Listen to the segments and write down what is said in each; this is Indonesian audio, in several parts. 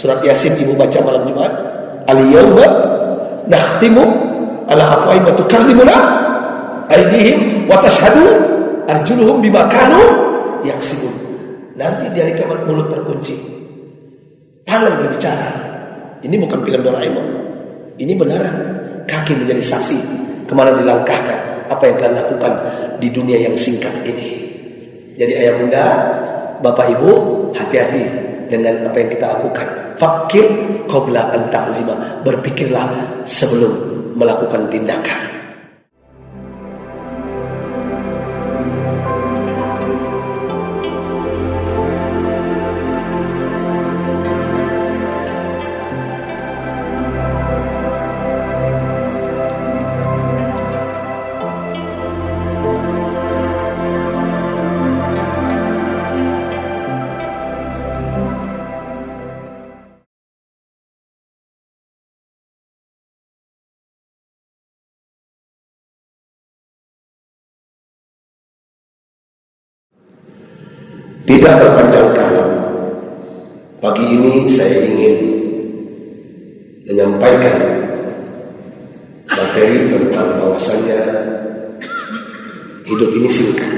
Surat Yasin ibu baca malam Jumat. Al-yawma nakhtimu ala afwahihim wa tukallimuna aydihim wa tashhadu arjuluhum bima kanu yaksibun. Nanti di hari kiamat mulut terkunci, tangan berbicara. Ini bukan film Doraemon. Ini benaran. Kaki menjadi saksi kemana dilangkahkan apa yang kalian lakukan di dunia yang singkat ini. Jadi ayah bunda, bapak ibu, hati-hati dengan apa yang kita lakukan. Fakir qabla an ta'zima. Berpikirlah sebelum melakukan tindakan. Tidak berpanjang kalam, pagi ini saya ingin menyampaikan materi tentang bahwasanya hidup ini singkat.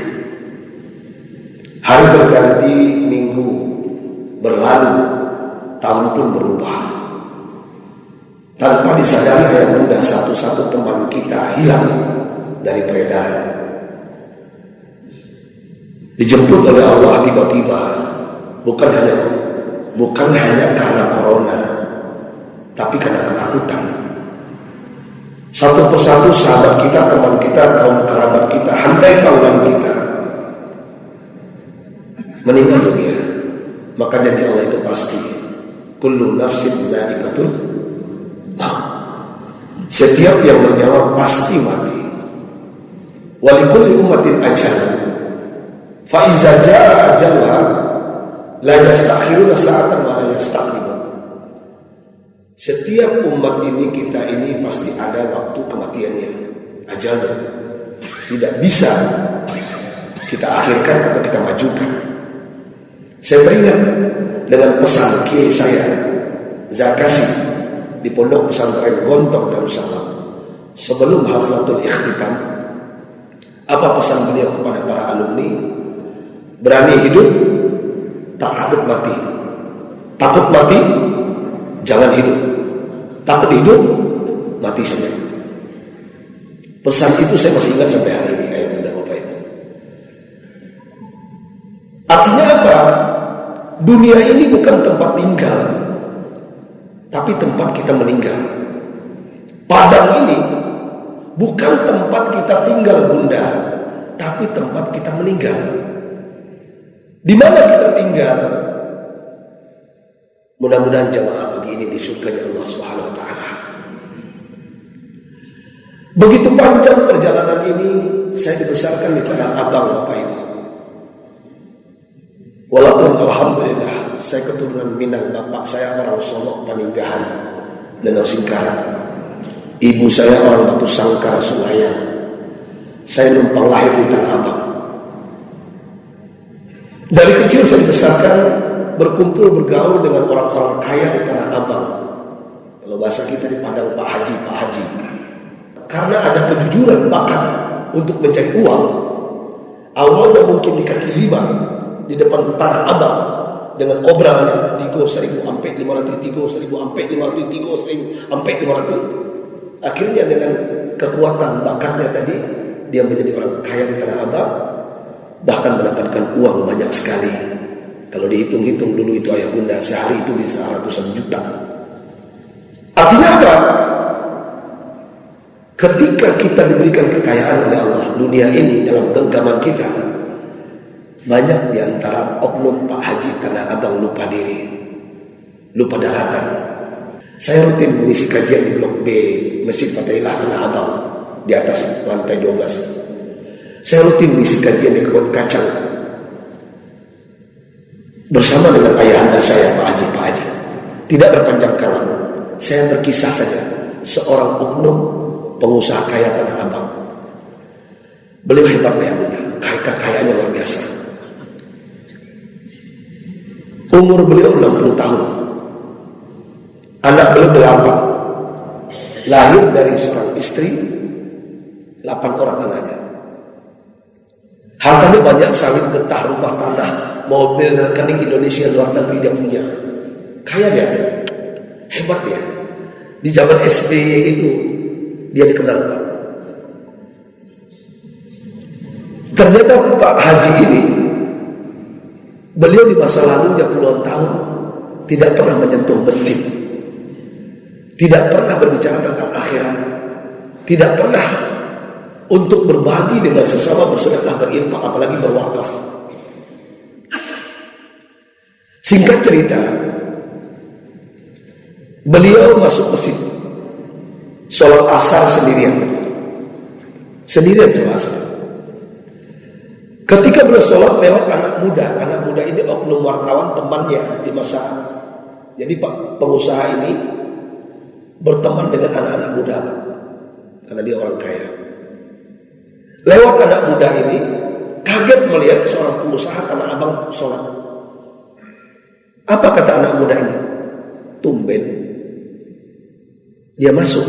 Hari berganti, minggu berlalu, tahun pun berubah. Tanpa disadari ayah bunda, satu-satu teman kita hilang dari peredaran. Dijemput oleh Allah tiba-tiba, bukan hanya karena corona, tapi karena ketakutan. Satu persatu sahabat kita, teman kita, kaum kerabat kita, handai taulan kita meninggal dunia. Maka janji Allah itu pasti. Kullu nafsin dha'iqatul maut. Setiap yang bernyawa pasti mati. Wa likulli ummatin ajal. Fa iza jaa ajalha la yastakhiruna sa'atan wa la yastaqdimun. Setiap umat ini, kita ini pasti ada waktu kematiannya, ajalnya. Tidak bisa kita akhirkan atau kita majukan. Saya teringat dengan pesan kiai saya Zakasi di Pondok Pesantren Gontok Darussalam sebelum haflatul ikhtitam. Apa pesan beliau kepada para alumni? Berani hidup, tak takut mati. Takut mati, jangan hidup. Takut hidup, mati saja. Pesan itu saya masih ingat sampai hari ini, ayah bunda bapak ibu. Artinya apa? Dunia ini bukan tempat tinggal, tapi tempat kita meninggal. Padang ini bukan tempat kita tinggal bunda, tapi tempat kita meninggal. Di mana kita tinggal? Mudah-mudahan jamaah pagi ini di surganya Allah Subhanahu wa taala. Begitu panjang perjalanan ini, saya dibesarkan di Tanah Abang Bapak Ibu. Walaupun alhamdulillah saya keturunan Minang, bapak saya orang Solo, Paninggahan, Danau Singkarak. Ibu saya orang Batu Sangkar, Senayan. Saya numpang lahir di Tanah Abang. Dari kecil saya dibesarkan berkumpul bergaul dengan orang-orang kaya di Tanah Abang. Kalau bahasa kita di Padang Pak Haji. Karena ada kejujuran bakat untuk mencari uang. Awalnya mungkin di kaki lima di depan Tanah Abang dengan obralnya 3.000 sampai 500, 3.000 sampai 500, 3.000 sampai 500. Akhirnya dengan kekuatan bakatnya tadi dia menjadi orang kaya di Tanah Abang. Bahkan mendapatkan uang banyak sekali. Kalau dihitung-hitung dulu itu ayah bunda, sehari itu bisa ratusan juta. Artinya apa? Ketika kita diberikan kekayaan oleh Allah, dunia ini dalam genggaman kita, banyak diantara oknum Pak Haji Tanah Abang lupa diri, lupa daratan. Saya rutin mengisi kajian di Blok B Masjid Fatailah Tanah Abang di atas lantai 12. Saya rutin mengisi kajian di Kebun Kacang bersama dengan ayahanda saya Pak Haji. Tidak berpanjang kalam, saya berkisah saja seorang oknum pengusaha kaya Tanah Abang. Beliau hebat ya bunda, kekayaannya luar biasa. Umur beliau 60 tahun. Anak beliau 8. Lahir dari seorang istri, 8 orang anaknya. Hartanya banyak, sawit, getah, rumah, tanah, mobil, rekening Indonesia, luar negeri dia punya. Kaya dia, hebat dia. Di zaman SBY itu dia dikenal, Pak. Ternyata Pak Haji ini, beliau di masa lalunya puluhan tahun tidak pernah menyentuh masjid, tidak pernah berbicara tentang akhirat, tidak pernah untuk berbagi dengan sesama, bersedekah, berinfak, apalagi berwakaf. Singkat cerita, beliau masuk masjid, sholat asar sendirian sholat asar. Ketika beliau sholat, lewat anak muda ini oknum wartawan temannya di masa. Jadi Pak pengusaha ini berteman dengan anak-anak muda karena dia orang kaya. Lewat anak muda ini, kaget melihat seorang pengusaha tanah abang sholat. Apa kata anak muda ini? Tumben dia masuk,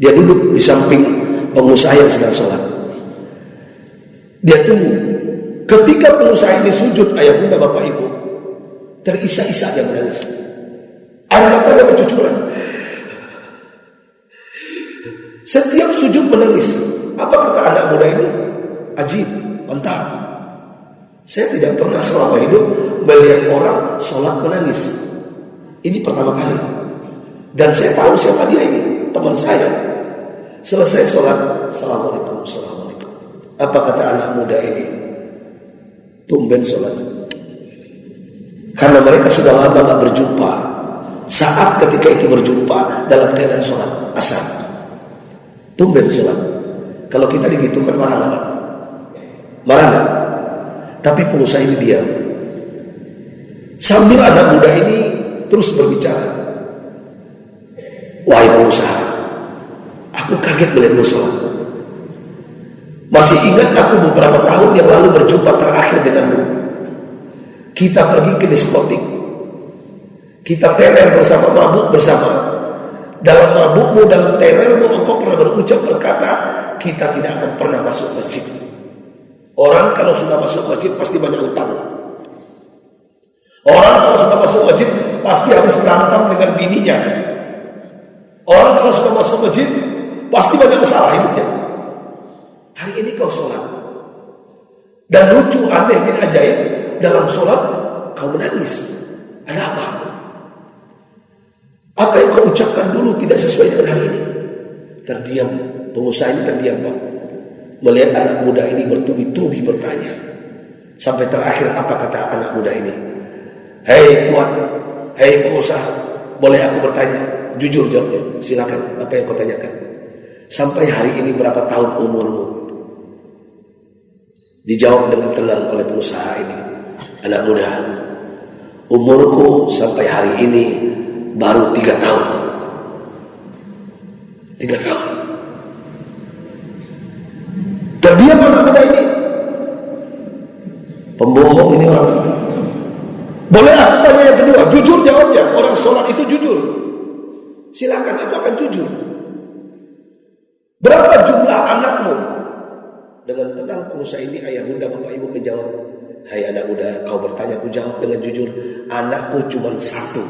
dia duduk di samping pengusaha yang sedang sholat. Dia tunggu. Ketika pengusaha ini sujud, ayah bunda bapak ibu, terisak-isak dia menangis. Air matanya bercucuran. Setiap sujud menangis. Apa kata anak muda ini? Ajib, mantap. Saya tidak pernah selama hidup melihat orang sholat menangis. Ini pertama kali. Dan saya tahu siapa dia ini, teman saya. Selesai sholat, Assalamualaikum, Assalamualaikum. Apa kata anak muda ini? Tumben sholat. Karena mereka sudah lama gak berjumpa. Saat ketika itu berjumpa dalam keadaan sholat asar. Tumben sholat. Kalau kita begitu kan marah gak? Marah gak? Tapi pengusaha ini diam. Sambil anak muda ini terus berbicara. Wahai pengusaha, aku kaget melihatmu sholat. Masih ingat aku beberapa tahun yang lalu berjumpa terakhir denganmu. Kita pergi ke diskotik, kita teler bersama, mabuk bersama. Dalam mabukmu, dalam telermu, engkau pernah berucap berkata, kita tidak akan pernah masuk masjid. Orang kalau sudah masuk masjid pasti banyak utang. Orang kalau sudah masuk masjid pasti habis berantem dengan bininya. Orang kalau sudah masuk masjid pasti banyak masalah hidupnya. Hari ini kau sholat, dan lucu, aneh, bin ajaib, dalam sholat kau menangis. Ada apa? Apa yang kau ucapkan dulu tidak sesuai dengan hari ini? Terdiam, pengusaha ini terdiam, Pak. Melihat anak muda ini bertubi-tubi bertanya. Sampai terakhir apa kata anak muda ini? Hei Tuan, hei pengusaha, boleh aku bertanya? Jujur jawabnya, silakan, apa yang kau tanyakan? Sampai hari ini berapa tahun umurmu? Dijawab dengan tenang oleh pengusaha ini. Anak muda, umurku sampai hari ini baru 3 tahun. 3 tahun. Terdiam anak muda ini. Pembohong ini orang. Boleh aku tanya yang kedua? Jujur jawabnya. Orang sholat itu jujur. Silakan, aku akan jujur. Berapa jumlah anakmu? Dengan tenang pengusaha ini, ayah bunda bapak ibu menjawab. Hai anak muda, kau bertanya, aku jawab dengan jujur. Anakku cuma 1.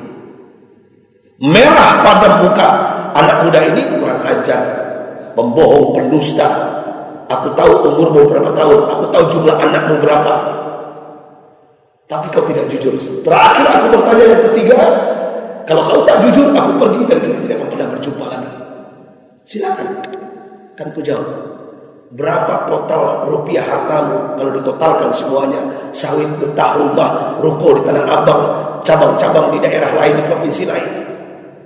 Merah pada muka. Anak muda ini kurang ajar, pembohong, pendusta. Aku tahu umurmu berapa tahun, aku tahu jumlah anakmu berapa, tapi kau tidak jujur. Terakhir aku bertanya yang ketiga, kalau kau tak jujur, aku pergi dan kita tidak akan pernah berjumpa lagi. Silakan, kan ku jawab. Berapa total rupiah hartamu kalau ditotalkan semuanya? Sawit, getah, rumah, ruko di Tanah Abang, cabang-cabang di daerah lain, di provinsi lain.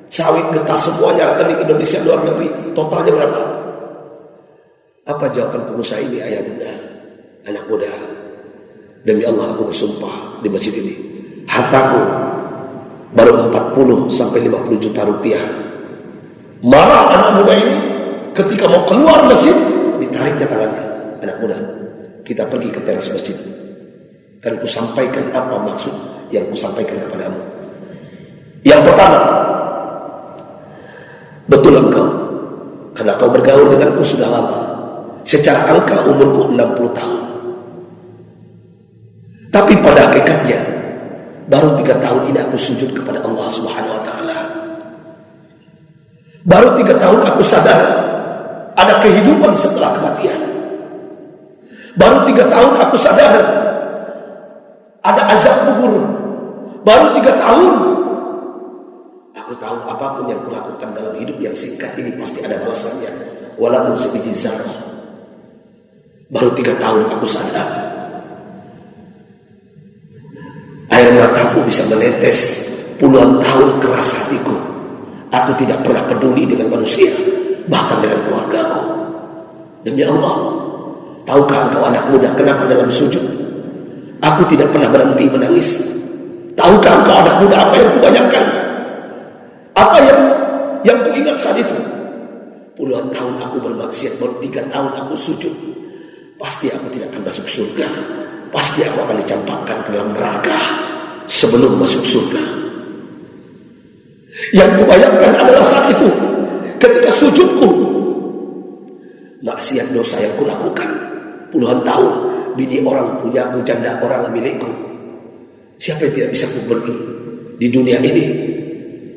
Sawit, getah, semuanya, rekening Indonesia, luar negeri, totalnya berapa? Apa jawaban pengusaha ini, ayah bunda? Anak muda, demi Allah aku bersumpah di masjid ini, hartaku baru 40 sampai 50 juta rupiah. Marah anak muda ini ketika mau keluar masjid, ditariknya tangannya. Anak muda, kita pergi ke teras masjid. Kan ku sampaikan apa maksud yang ku sampaikan kepadamu. Yang pertama, Betul engkau, karena kau bergaul denganku sudah lama. Secara angka umurku 60 tahun. Tapi pada hakikatnya baru 3 tahun ini aku sujud kepada Allah Subhanahu wa taala. Baru 3 tahun aku sadar ada kehidupan setelah kematian. Baru 3 tahun aku sadar ada azab kubur. Baru 3 tahun aku tahu apapun yang kulakukan dalam hidup yang singkat ini pasti ada balasannya, walaupun sebiji zarah. Baru 3 tahun aku sadar air mataku bisa menetes puluhan tahun keras hatiku. Aku tidak pernah peduli dengan manusia, bahkan dengan keluargaku. Demi Allah, tahukah engkau anak muda kenapa dalam sujud aku tidak pernah berhenti menangis? Tahukah engkau anak muda apa yang kubayangkan? Apa yang kuingat saat itu? Puluhan tahun aku bermaksiat, baru 3 tahun aku sujud. Pasti aku tidak akan masuk surga. Pasti aku akan dicampakkan ke dalam neraka sebelum masuk surga. Yang kubayangkan adalah saat itu, ketika sujudku, maksiat dosa yang kulakukan puluhan tahun. Bini orang punyaku, janda orang milikku. Siapa yang tidak bisa kubeli di dunia ini?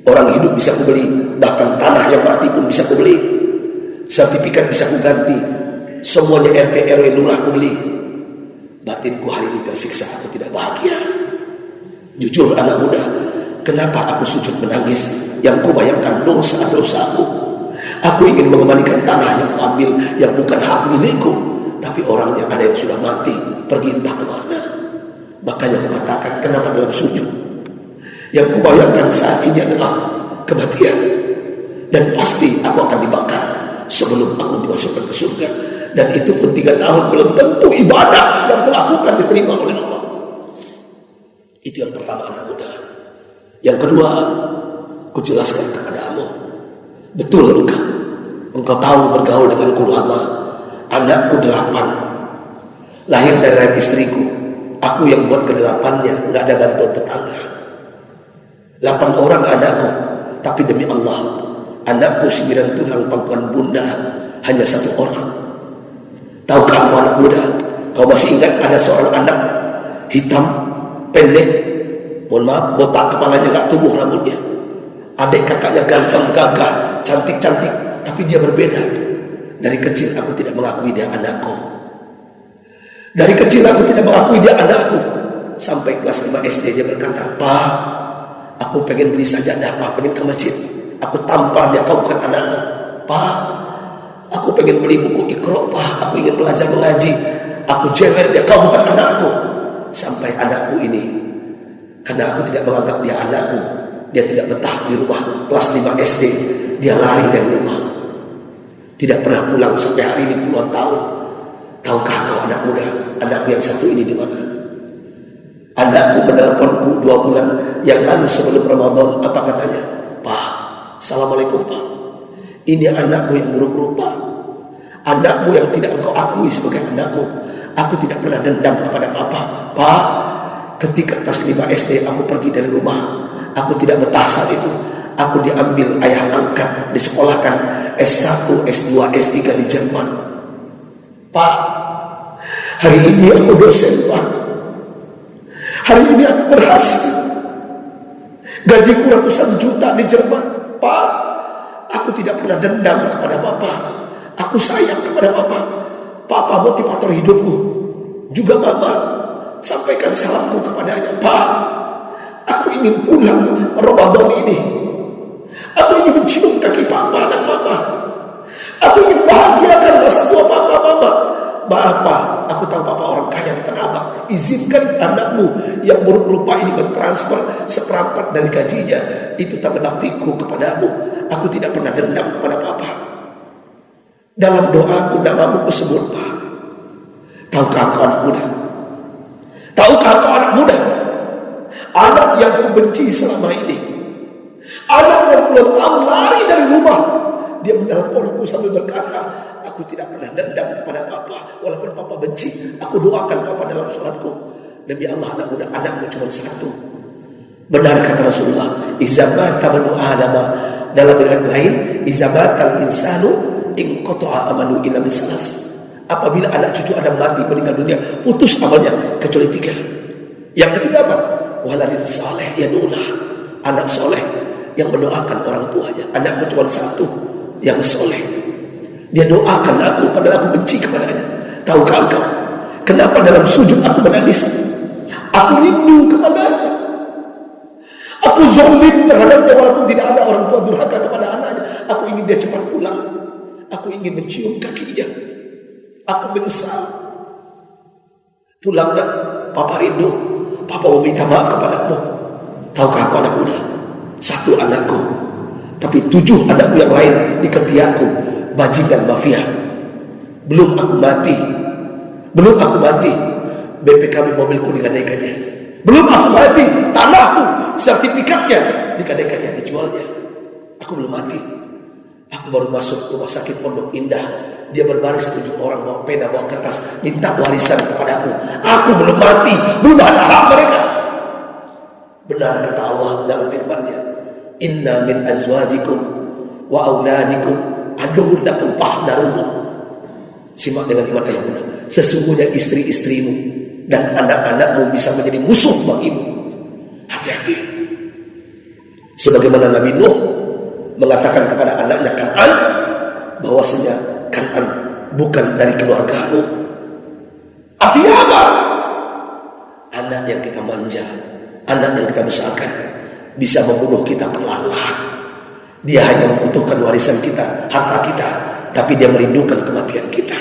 Orang hidup bisa kubeli, bahkan tanah yang mati pun bisa kubeli. Sertifikat bisa kuganti, semuanya RT RW lurah kubeli. Batinku hari ini tersiksa, aku tidak bahagia. Jujur anak muda, kenapa aku sujud menangis? Yang kubayangkan dosa-dosaku. Aku ingin mengembalikan tanah yang kuambil, yang bukan hak milikku, tapi orangnya ada yang sudah mati, pergi entah kemana. Makanya aku katakan, kenapa dalam sujud? Yang kubayangkan saat ini adalah kematian, dan pasti aku akan dibakar sebelum aku dimasukkan ke surga. Dan itu pun 3 tahun belum tentu ibadah yang kulakukan diterima oleh Allah. Itu yang pertama anak muda. Yang kedua, ku jelaskan kepadamu, betul engkau tahu bergaul denganku lama. Anakku 8, lahir dari rahim istriku. Aku yang buat ke-8-nya, nggak ada bantuan tetangga. 8 orang anakku, tapi demi Allah, anakku 9 tulang pangkuan bunda, hanya 1 orang. Tahukah kamu anak muda, kau masih ingat ada seorang anak hitam, pendek, mohon maaf, botak kepalanya, gak tumbuh rambutnya. Adik kakaknya ganteng, gagah, cantik-cantik, tapi dia berbeda. Dari kecil aku tidak mengakui dia anakku. Dari kecil aku tidak mengakui dia anakku. Sampai kelas 5 SD dia berkata, "Pak, aku pengen beli sajadah, Pak, pengen ke masjid." Aku tampar dia, "Kau bukan anakku." "Pak, aku pengen beli buku Iqra, Pak, aku ingin belajar mengaji." Aku jewer dia, "Kau bukan anakku." Sampai anakku ini, karena aku tidak menganggap dia anakku, dia tidak betah di rumah. Kelas 5 SD, dia lari dari rumah, tidak pernah pulang sampai hari ini puluhan tahun. Tahukah kau anak muda, anakku yang satu ini di mana? Anakku menelponku 2 bulan yang lalu sebelum Ramadan. Apa katanya? "Pak, Assalamualaikum Pak, ini anakmu yang buruk rupa, anakmu yang tidak engkau akui sebagai anakmu. Aku tidak pernah dendam kepada Papa. Pak, ketika kelas 5 SD aku pergi dari rumah, aku tidak betah saat itu. Aku diambil ayah angkat, disekolahkan S1, S2, S3 di Jerman. Pak, hari ini aku dosen, Pak. Hari ini aku berhasil. Gajiku ratusan juta di Jerman. Pak, aku tidak pernah dendam kepada Papa. Aku sayang kepada Papa. Papa motivator hidupku. Juga Mama, sampaikan salamku kepadanya. Pak, aku ingin pulang Ramadan ini. Aku ingin mencium kaki Papa dan Mama. Aku ingin bahagiakan masa tua Papa, Mama. Bapak, aku tahu Papa orang kaya di Tanah Abang. Izinkan anakmu yang buruk rupa ini mentransfer seperempat dari gajinya. Itu tanda baktiku kepadamu. Aku tidak pernah dendam kepada Papa. Dalam doaku namamu kusebut, Pak. Tahukah kau anak muda? Tahukah kau anak muda? Anak yang kubenci selama ini, anak yang puluhan tahun lari dari rumah, dia menelponku sambil berkata, "Aku tidak pernah dendam kepada Papa, walaupun Papa benci. Aku doakan Papa dalam sholatku." Demi Allah anak muda, anakku cuma 1. Benar kata Rasulullah, "Iza mata banu Adama Dalam riwayat lain, izabatal insanu in qata'a amalu illa min salas. Apabila anak cucu Adam mati meninggal dunia, putus amalnya kecuali 3. Yang ketiga apa? Waladin saleh yad'ulah. Anak soleh yang mendoakan orang tuanya. Anakku cuma 1 yang soleh. Dia doakan aku padahal aku benci kepadanya. Tahukah engkau kenapa dalam sujud aku menangis? Aku rindu kepadanya. Aku zalim terhadapnya walaupun tidak ada orang tua durhaka kepada anaknya. Aku ingin dia cepat pulang. Aku ingin mencium kakinya. Aku menyesal. Pulanglah, Papa rindu. Papa meminta maaf kepadamu. Tahukah aku anak muda? 1 anakku, tapi 7 anakku yang lain di ketiakku, bajingan mafia. Belum aku mati, BPKB mobilku digadaikannya. Belum aku mati, tanahku, sertifikatnya digadaikannya, dijualnya. Aku belum mati. Aku baru masuk rumah sakit Pondok Indah. Dia berbaris 7 orang bawa pena, bawa kertas, minta warisan kepadaku. Aku belum mati, belum ada hak mereka. Benar kata Allah dalam firman-Nya, inna min azwajikum wa auladikum aduwwun lakum fahdharuhum. Simak dengan iman ayat benar. Sesungguhnya istri-istrimu dan anak-anakmu bisa menjadi musuh bagimu. Hati-hati. Sebagaimana Nabi Nuh mengatakan kepada anaknya Kan'an, bahwasanya Kan'an bukan dari keluargamu. Artinya apa? Anak yang kita manja, anak yang kita besarkan, bisa membunuh kita perlahan-lahan. Dia hanya membutuhkan warisan kita, harta kita, tapi dia merindukan kematian kita.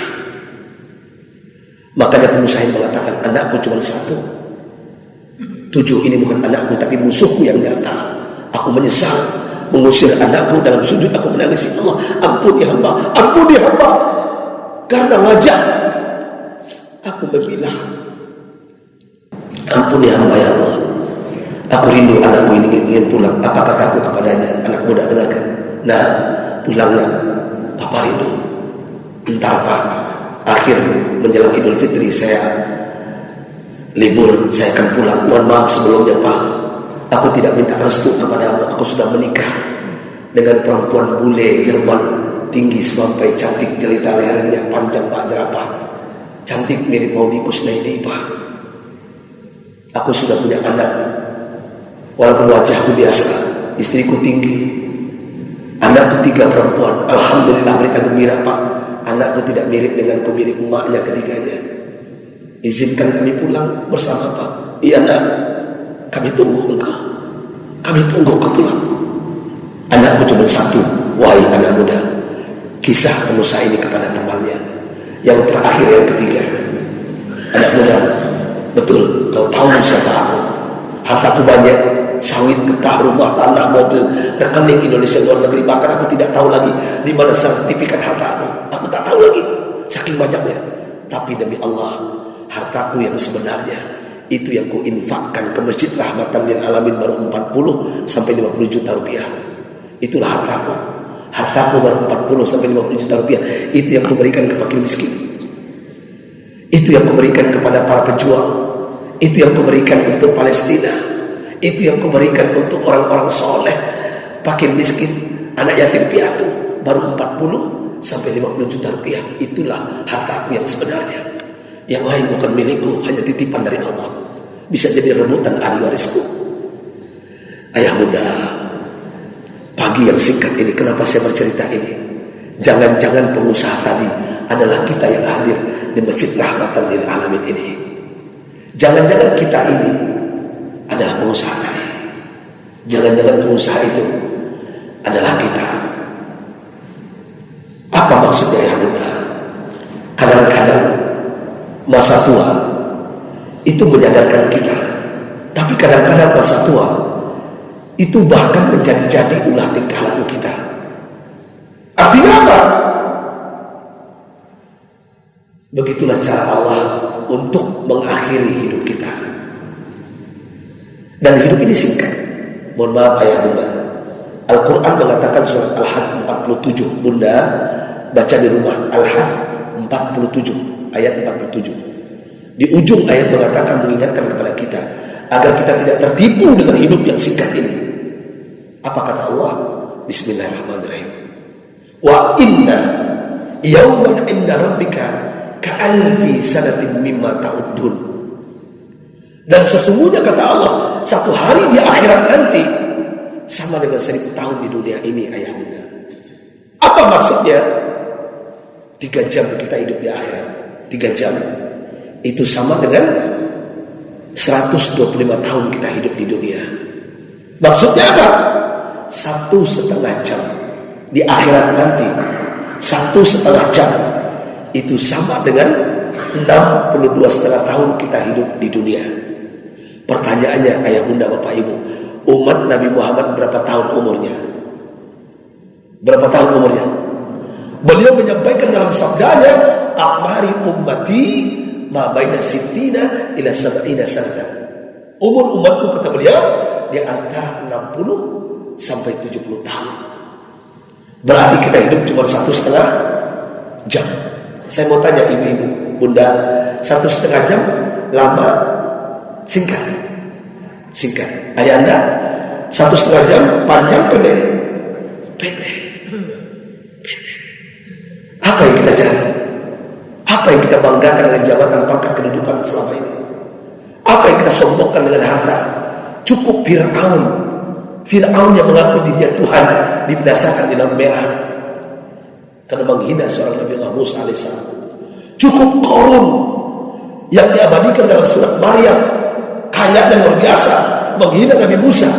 Makanya pengusaha mengatakan, anakku cuma 1. 7 ini bukan anakku, tapi musuhku yang nyata. Aku menyesal mengusir anakku. Dalam sujud aku menangis, ya Allah, ampuni hamba, ampuni hamba. Karena wajah aku berbilang, ampuni hamba ya Allah. Aku rindu anakku ini ingin pulang. Apa kataku kepadanya? Anak muda, dengarkan. Nah, pulanglah, Papa rindu. Entar Pak, akhir menjelang Idul Fitri saya libur, saya akan pulang. Mohon maaf sebelumnya Pak, aku tidak minta restu kepadamu. Aku sudah menikah dengan perempuan bule Jerman, tinggi sampai cantik, jelita lehernya panjang Pak, jerapah, cantik mirip Maudy Kusnaidi Pak. Aku sudah punya anak, walaupun wajahku biasa, istriku tinggi, anakku 3 perempuan. Alhamdulillah, berita gembira Pak, anakku tidak mirip denganku, mirip emaknya ketiganya. Izinkan kami pulang bersama Pak. Iya nak, kami tunggu engkau, kami tunggu kau pulang. Anakku cuma 1. Wahai anak muda, kisah pengusaha ini kepada temannya. Yang terakhir, yang ketiga, anak muda, betul kau tahu siapa aku? Hartaku banyak, sawit, getah, rumah, tanah, mobil, rekening Indonesia luar negeri. Bahkan aku tidak tahu lagi di mana sertifikat hartaku. Aku tak tahu lagi, saking banyaknya. Tapi demi Allah, hartaku yang sebenarnya itu yang ku infakkan ke Masjid Rahmatan lil Alamin baru 40 sampai 50 juta rupiah. Itulah hartaku. Hartaku baru 40 sampai 50 juta rupiah. Itu yang ku berikan ke fakir miskin. Itu yang ku berikan kepada para pejuang. Itu yang ku berikan untuk Palestina. Itu yang ku berikan untuk orang-orang soleh, fakir miskin, anak yatim piatu. Baru 40 sampai 50 juta rupiah. Itulah hartaku yang sebenarnya. Yang lain bukan milikku, hanya titipan dari Allah. Bisa jadi rebutan ahli warisku. Ayah muda, pagi yang singkat ini, kenapa saya bercerita ini? Jangan-jangan pengusaha tadi adalah kita yang hadir di Masjid Rahmatan lil Alamin ini. Jangan-jangan kita ini adalah pengusaha tadi. Jangan-jangan pengusaha itu adalah kita. Apa maksudnya ya muda? Kadang-kadang masa tua itu menyadarkan kita, tapi kadang-kadang masa tua itu bahkan menjadi-jadi ulah tingkah laku kita. Artinya apa? Begitulah cara Allah untuk mengakhiri hidup kita. Dan hidup ini singkat. Mohon maaf ayah bunda, Al-Quran mengatakan surat Al-Hajj 47. Bunda baca di rumah Al-Hajj 47 ayat 47. Di ujung ayat mengatakan, mengingatkan kepada kita agar kita tidak tertipu dengan hidup yang singkat ini. Apa kata Allah? Bismillahirrahmanirrahim. Wa inna yawman inda rabbika ka'alfi sanatin mimma ta'uddun. Dan sesungguhnya kata Allah, satu hari di akhirat nanti sama dengan 1000 tahun di dunia ini, ayah bunda. Apa maksudnya? 3 jam kita hidup di akhirat. 3 jam itu sama dengan 125 tahun kita hidup di dunia. Maksudnya apa? 1,5 jam di akhirat nanti, 1,5 jam itu sama dengan 62,5 tahun kita hidup di dunia. Pertanyaannya, ayah bunda bapak ibu, umat Nabi Muhammad berapa tahun umurnya? Berapa tahun umurnya? Beliau menyampaikan dalam sabdanya, akmari ummati ma baina sittina ila sab'ina sanatan. Umur umatku, kata beliau, di antara 60 sampai 70 tahun. Berarti kita hidup cuma 1,5 jam. Saya mau tanya ibu-ibu, bunda, 1,5 jam lama, singkat? Singkat. Ayah anda 1,5 jam panjang, pendek? Pendek. Apa yang kita cari? Apa yang kita banggakan dengan jabatan, pangkat, kedudukan selama ini? Apa yang kita sombongkan dengan harta? Cukup Fir'aun yang mengaku dirinya Tuhan dibinasakan di laut merah karena menghina seorang Nabi Allah Musa alaihissalam. Cukup Qarun yang diabadikan dalam surat Maryam, kaya dan luar biasa, menghina Nabi Musa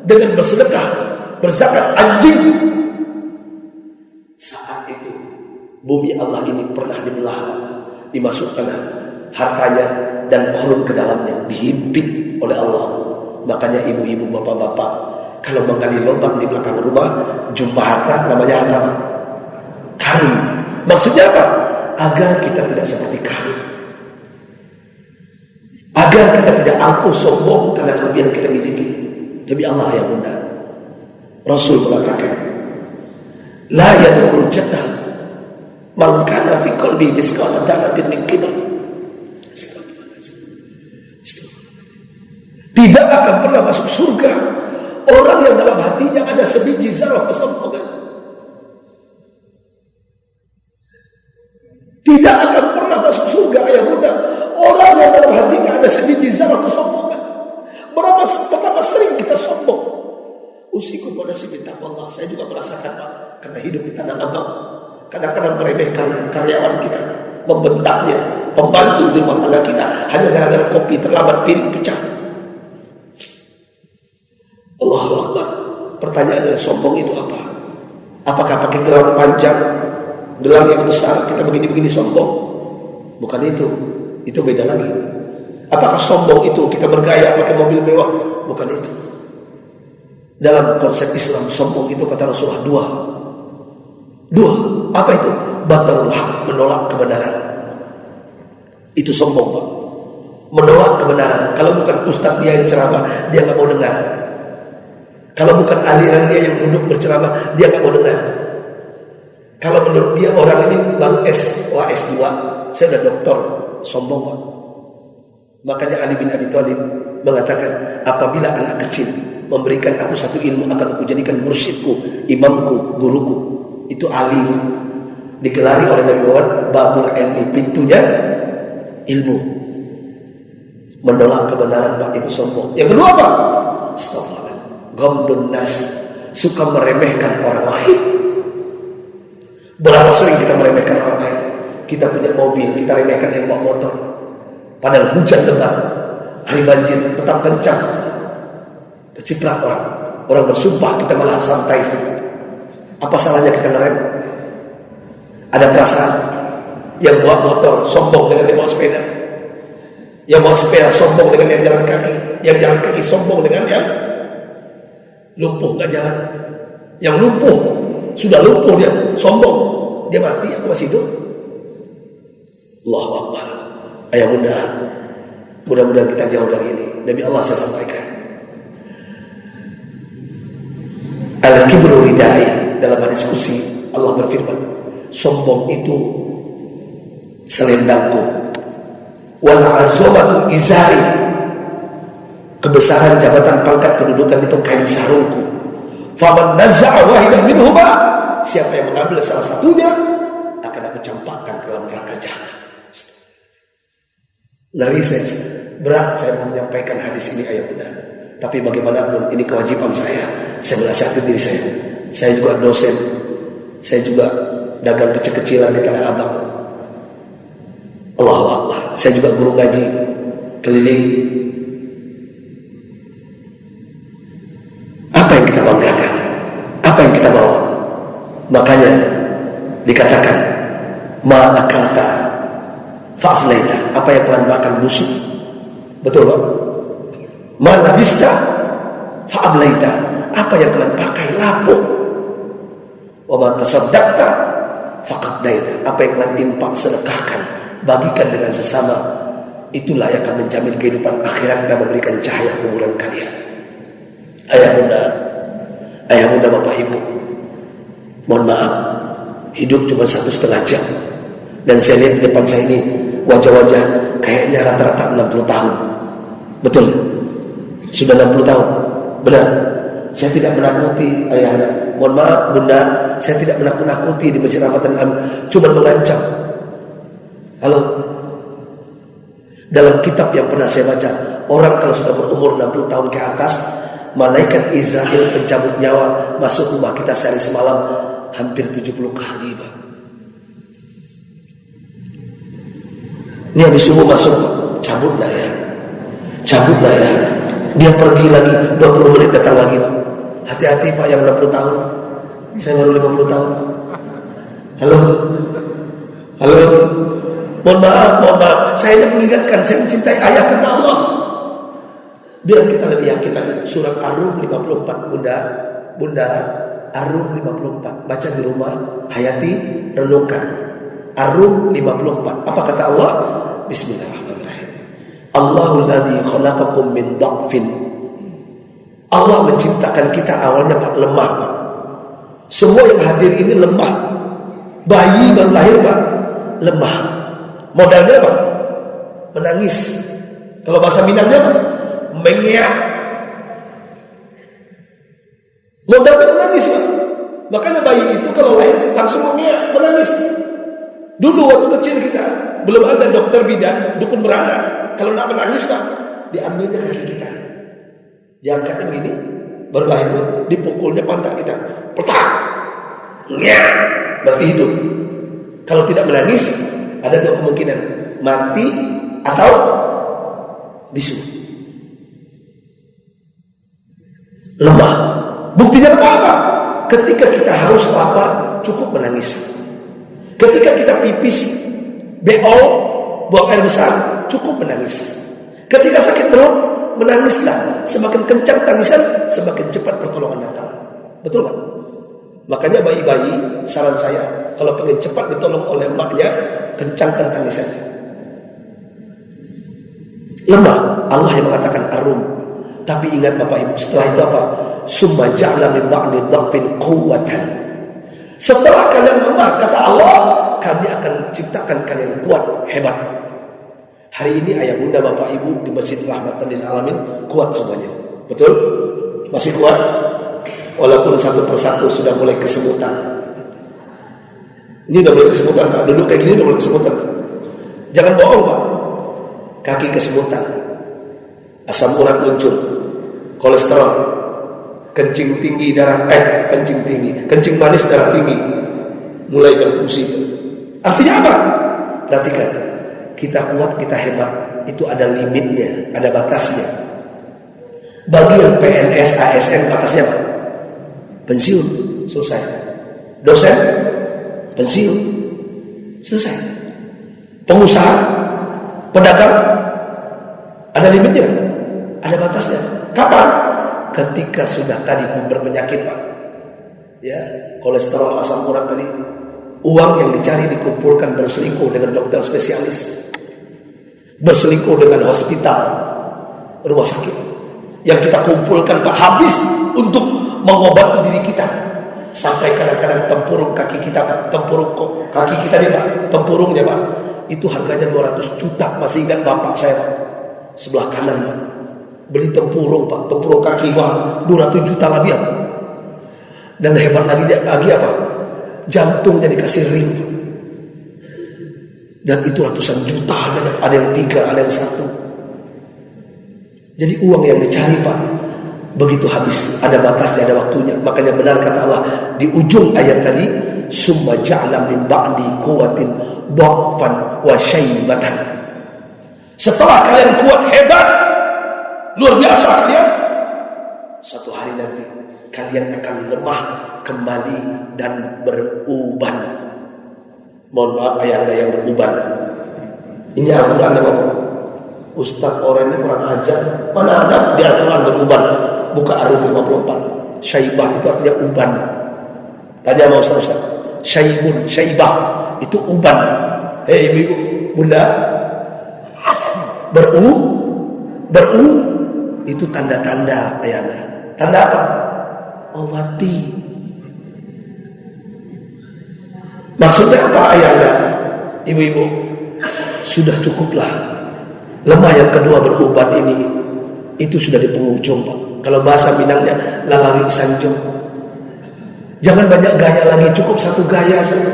dengan bersedekah, berzakat anjing. Saat itu bumi Allah ini pernah dibelah, dimasukkan hartanya dan Qarun ke dalamnya, dihimpit oleh Allah. Makanya ibu-ibu, bapak-bapak, kalau menggali lubang di belakang rumah, jumpa harta, namanya harta karun. Maksudnya apa? Agar kita tidak seperti karun, agar kita tidak angkuh sombong karena kelebihan kita miliki. Demi Allah ya bunda, Rasul mengatakan, la yadkhulul jannah man kana fi qalbi misqala dzarratin min kibr. Tidak akan pernah masuk surga orang yang dalam hatinya ada sebiji zarah kesombongan. Tidak akan pernah masuk surga, ayah bunda, orang yang dalam hatinya ada sebiji zarah kesombongan. Betapa sering kita sombong. Usikum pada si bitaqwallah. Saya juga merasakan, Pak, karena hidup di Tanah Abang. Kadang-kadang meremehkan karyawan kita, membentaknya, pembantu di rumah tangga kita, hanya gara-gara kopi terlambat, piring pecah. Allahu Akbar. Pertanyaannya, sombong itu apa? Apakah pakai gelang panjang, gelang yang besar, kita begini-begini sombong? Bukan itu. Itu beda lagi. Apakah sombong itu kita bergaya pakai mobil mewah? Bukan itu. Dalam konsep Islam, sombong itu kata Rasulullah dua. Apa itu? Batarul haq, menolak kebenaran. Itu sombong, Pak. Menolak kebenaran. Kalau bukan ustaz dia yang ceramah, dia nggak mau dengar. Kalau bukan aliran dia yang duduk berceramah, dia nggak mau dengar. Kalau menurut dia orang ini baru S2, saya udah doktor, sombong, Pak. Makanya Ali bin Abi Thalib mengatakan, apabila anak kecil memberikan aku satu ilmu, akan aku jadikan mursyidku, imamku, guruku. Itu Ali, digelari oleh Nabi Muhammad babul ilmi, pintunya ilmu. Menolak kebenaran, Pak, itu sombong. Yang kedua apa? Astagfirullah. Ghamdun nas, suka meremehkan orang lain. Berapa sering kita meremehkan orang lain? Kita punya mobil, kita remehkan yang bawa motor. Padahal hujan lebat, hari banjir tetap kencang, keciprat orang bersumpah, kita malah santai saja. Apa salahnya kita ngerem? Ada perasaan. Yang bawa motor sombong dengan yang bawa sepeda, yang bawa sepeda sombong dengan yang jalan kaki, yang jalan kaki sombong dengan yang lumpuh gak jalan. Yang lumpuh, sudah lumpuh dia, sombong. Dia mati, aku masih hidup. Allahu Akbar. Ayah bunda, mudah-mudahan kita jauh dari ini. Demi Allah saya sampaikan, Al-kibru ridai. Dalam hadis qudsi Allah berfirman, sombong itu selendangku, wal azamatu izari. Kebesaran, jabatan, pangkat, kedudukan itu kain sarungku. Faman nazza'a wahidan minhuma, siapa yang mengambil salah satunya akan aku campakkan ke dalam neraka jahanam. Ngeri saya, berat saya menyampaikan hadis ini ayat benar. Tapi bagaimanapun ini kewajiban saya menasihati diri saya. Saya juga dosen, saya juga dagang kecil-kecilan di Tanah Abang. Allahu Akbar. Saya juga guru ngaji keliling. Apa yang kita banggakan? Apa yang kita bawa? Makanya dikatakan ma akalta fa'aflaita, apa yang kalian makan busuk. Betul Pak? Ma labista fa'ablaita, apa yang kalian pakai lapuk. Wa ma tasaddaqta faqaddaita, apa yang kalian infak sedekahkan, bagikan dengan sesama, itulah yang akan menjamin kehidupan akhirat dan memberikan cahaya kuburan kalian. Ayah bunda bapak ibu, mohon maaf, hidup cuma 1,5 jam. Dan saya lihat di depan saya ini wajah-wajah kayaknya rata-rata 60 tahun. Betul? Sudah 60 tahun. Benar. Saya tidak menakuti ayah anda. Mohon maaf bunda, saya tidak menakut-nakuti di Masjid Rahmatan Am, cuma mengancam. Halo. Dalam kitab yang pernah saya baca, orang kalau sudah berumur 60 tahun ke atas, malaikat Israel pencabut nyawa masuk rumah kita sehari semalam hampir 70 kali, Pak. Ini habis subuh masuk, cabutlah ya. Dia pergi lagi 20 menit datang lagi, Pak. Hati-hati Pak yang 60 tahun. Saya baru 50 tahun. Halo. Mohon maaf. Saya hanya mengingatkan, saya mencintai ayah karena Allah. Biar kita lebih yakin lagi. Surat Ar-Rum 54, Bunda, Ar-Rum 54. Baca di rumah, hayati, renungkan. Ar-Rum 54. Apa kata Allah? Bismillahirrahmanirrahim. Allahul ladzi khalaqakum min dha'fin. Allah menciptakan kita awalnya Pak lemah, Pak. Semua yang hadir ini lemah. Bayi baru lahir, Pak, lemah. Modalnya apa? Menangis. Kalau bahasa Minangnya apa? Mengiak. Modalnya menangis, Pak. Makanya bayi itu kalau lahir langsung mengiak, menangis. Dulu waktu kecil kita belum ada dokter bidan, dukun beranak. Kalau nak menangis, Pak, diambilnya kaki kita, diangkatnya begini, baru lahir, dipukulnya pantat kita, petak, nyak, berarti hidup. Kalau tidak menangis, ada 2 kemungkinan, mati atau bisu. Lemah. Buktinya apa? Ketika kita haus lapar, cukup menangis. Ketika kita pipis, beol, buang air besar, cukup menangis. Ketika sakit perut, menangislah. Semakin kencang tangisan, semakin cepat pertolongan datang. Betul kan? Makanya bayi-bayi, saran saya, kalau pengen cepat ditolong oleh emaknya, kencangkan tangisannya. Lemah. Allah yang mengatakan Ar-Rum. Tapi ingat Bapak Ibu, setelah itu apa? Summa ja'ala min ba'di dha'fin quwwatan. Setelah kalian lemah, kata Allah, kami akan ciptakan kalian kuat, hebat. Hari ini ayah bunda bapak ibu di Masjid Rahmatan lil Alamin kuat semuanya. Betul? Masih kuat? Walaupun satu persatu sudah mulai kesemutan. Ini udah mulai kesemutan, Pak. Duduk kayak gini udah mulai kesemutan, Pak. Jangan bohong, Pak. Kaki kesemutan, asam urat muncul, kolesterol, kencing tinggi darah, kencing manis darah tinggi, mulai berfungsi. Artinya apa? Perhatikan, kita kuat, kita hebat, itu ada limitnya, ada batasnya. Bagi yang PNS, ASN, batasnya apa? Pensiun, selesai. Dosen, pensiun, selesai. Pengusaha, pedagang, ada limitnya, ada batasnya. Kapan? Ketika sudah tadi berpenyakit, Pak. Ya, kolesterol, asam urat tadi, uang yang dicari dikumpulkan berselingkuh dengan dokter spesialis, berselingkuh dengan hospital, rumah sakit. Yang kita kumpulkan, Pak, habis untuk mengobati diri kita. Sampai kadang-kadang tempurung kaki kita, Pak, tempurung kaki kita nih, Pak, tempurungnya, Pak, itu harganya 200 juta. Masih ingat bapak saya, Pak, sebelah kanan, Pak, beli tempurung, Pak, tempurung kaki, Pak, 200 juta lebih, Pak. Dan hebat lagi apa? Jantungnya dikasih ring. Dan itu ratusan juta, ada yang 3, ada yang 1. Jadi uang yang dicari Pak, begitu habis, ada batasnya, ada waktunya. Makanya benar kata Allah di ujung ayat tadi, summa ja'ala min ba'di quwwatin dha'fan wa syaibatan. Setelah kalian kuat, hebat, luar biasa kalian, suatu hari nanti kalian akan lemah kembali dan beruban. Mohon maaf ayah anda yang beruban. Ini Al-Quran ya Bapak. Ustaz orangnya kurang ajar. Mana ada di Al-Quran beruban? Buka Ar-Rum 54. Syaibah itu artinya uban. Tanya sama Ustaz. Syaibun, syaibah itu uban. Hei ibu, bunda, beru itu tanda-tanda ayahnya. Tanda apa? Oh mati. Maksudnya apa ayahnya? Ibu-ibu, sudah cukuplah. Lemah yang kedua beruban ini, itu sudah di penghujung Pak. Kalau bahasa Minangnya lalawi sanjung. Jangan banyak gaya lagi, cukup 1 gaya saja.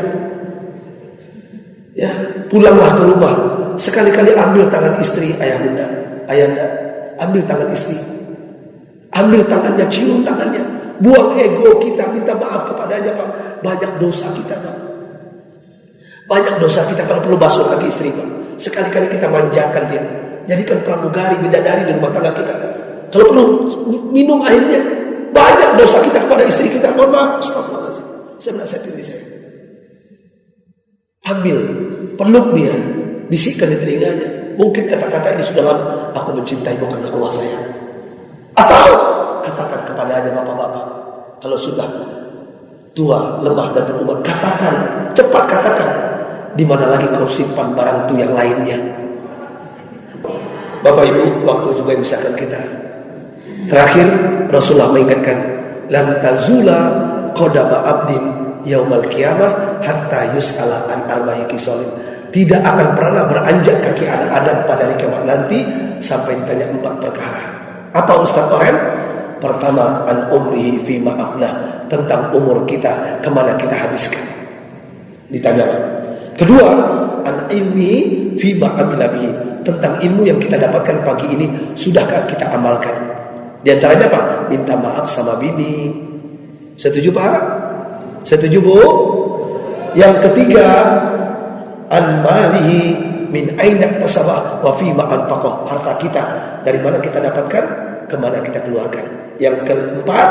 Ya, pulanglah ke rumah. Sekali-kali ambil tangan istri, ayah bunda, ayahnya, ambil tangan istri. Ambil tangannya, cium tangannya. Buang ego kita, minta maaf kepadanya Pak. Banyak dosa kita Pak. Banyak dosa kita kalau perlu basuh kaki istri Pak. Sekali-kali kita manjakan dia. Jadikan pramugari, bidadari di rumah tangga kita. Kalau perlu minum airnya. Banyak dosa kita kepada istri kita. Mohon maaf, astagfirullahaladzim. Saya menasihati diri saya. Ambil, peluk dia, bisikkan di telinganya. Mungkin kata-kata ini sudah lama. Aku mencintaimu karena Allah sayang. Atau katakan kepadanya bapak-bapak, kalau sudah tua, lemah dan berubah, katakan, cepat katakan. Di mana lagi kau simpan barang itu yang lainnya? Bapak Ibu, waktu juga yang misalkan kita. Terakhir Rasulullah mengingatkan, lan tazula qadama abdin yaumal qiyamah hatta yus'ala an arba'i khisalin. Tidak akan pernah beranjak kaki anak Adam pada hari kiamat nanti sampai ditanya 4 perkara. Apa Ustaz Oren? Pertama, an umrihi fi ma'afnah, tentang umur kita, kemana kita habiskan. Ditanya. Kedua, an ilmi fi ma'amila bihi, tentang ilmu yang kita dapatkan pagi ini, sudahkah kita amalkan? Di antaranya Pak, minta maaf sama bini. Setuju Pak? Setuju Bu? Yang ketiga, an malihi min aina tasabah wa fi ma anfaqah, harta kita dari mana kita dapatkan, kemana kita keluarkan. Yang keempat,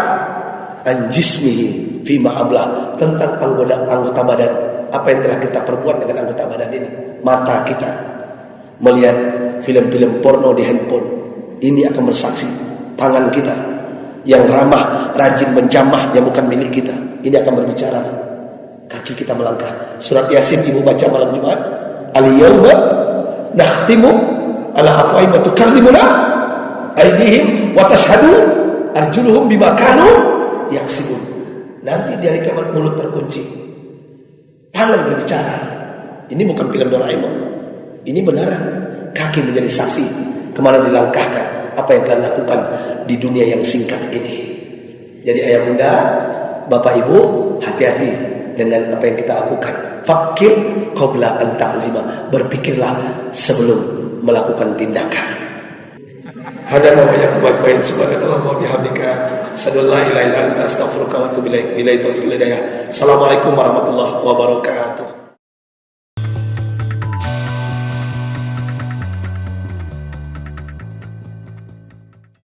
an jismihi fi ma ablah, tentang anggota badan, apa yang telah kita perbuat dengan anggota badan ini. Mata kita melihat film-film porno di handphone, ini akan bersaksi. Tangan kita yang ramah, rajin menjamah yang bukan milik kita, ini akan berbicara. Kaki kita melangkah. Surat Yasin ibu baca malam Jumat. Al-yawma nakhtimu ala afwahihim wa tukallimuna aydihim wa tashhadu arjuluhum bima kanu yaksibun. Nanti di hari kiamat mulut terkunci, tangan berbicara. Ini bukan film Doraemon. Ini benaran. Kaki menjadi saksi kemana dilangkahkan, apa yang telah lakukan di dunia yang singkat ini. Jadi ayah bunda, bapak ibu, hati-hati dengan apa yang kita lakukan. Fakir qabla an ta'zima, berpikirlah sebelum melakukan tindakan. Hada namanya kebaik-baik subhanallah wa bihamdika asyhadu an la ilaha illa anta astaghfiruka wa atubu ilaik. Billahi taufiq wal hidayah. Assalamualaikum warahmatullahi wabarakatuh.